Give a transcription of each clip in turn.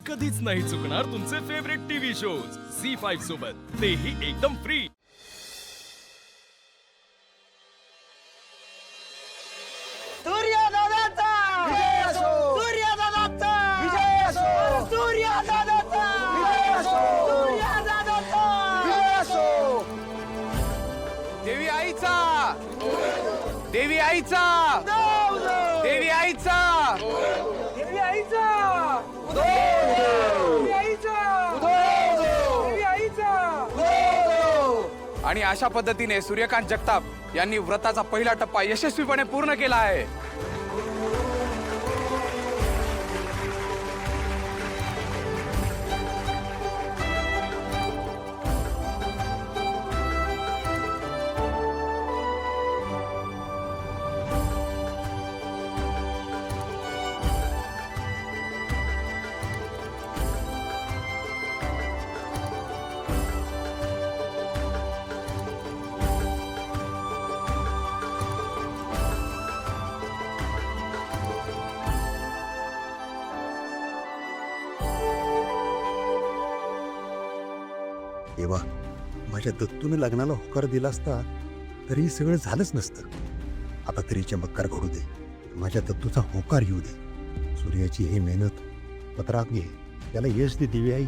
कधीच नाही चुकणार तुमचे फेवरेट टीव्ही शोज झी5 सोबत, तेही एकदम फ्री। देवी आईचा, देवी आईचा, देवी आईचा, देवी आईचा, देवी आईचा। आणि अशा पद्धतीने सूर्यकांत जगताप यांनी व्रताचा पहिला टप्पा यशस्वीपणे पूर्ण केला आहे। देवा, माझ्या दत्तूने लग्नाला होकार दिला असता तरी सगळं झालंच नसतं। आता तरी चमत्कार घडू दे, माझ्या दत्तूचा होकार येऊ दे। सूर्याची ही मेहनत पत्रात घे, त्याला यश दे देवी आई।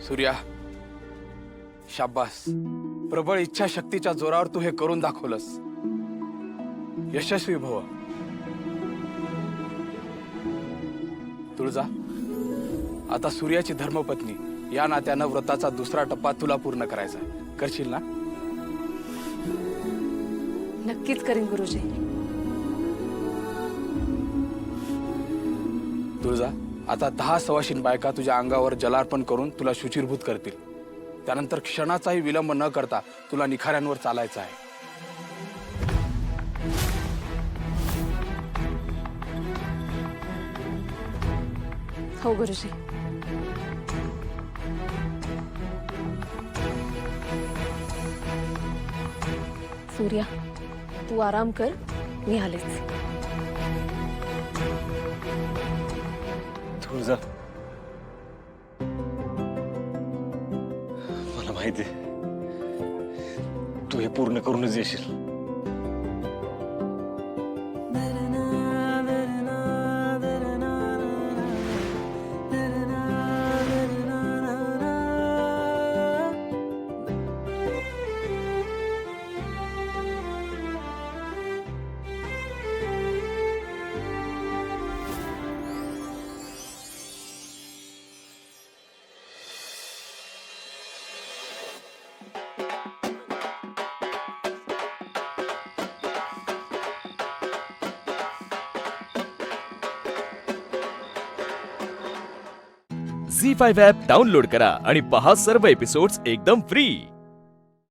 सूर्या, शाब्बास, प्रबळ इच्छाशक्तीच्या जोरावर तू हे करून दाखवलंस। यशस्वी भव। तुळजा, आता सूर्याची धर्मपत्नी या नात्यानं व्रताचा दुसरा टप्पा तुला पूर्ण करायचा आहे, करशील ना? नक्कीच करीन गुरुजी। तुळजा, आता 10 सवाशीन बायका तुझ्या अंगावर जलार्पण करून तुला शुचिरभूत करतील। त्यानंतर क्षणाचाही विलंब न करता तुला निखाऱ्यांवर चालायचं आहे। हो गुरुजी। सूर्या, तू आराम कर, मी आलेच। तुळजा, मला माहिती आहे तू हे पूर्ण करूनच येशील। झी5 ॲप डाउनलोड करा आणि पहा सर्व एपिसोड्स एकदम फ्री।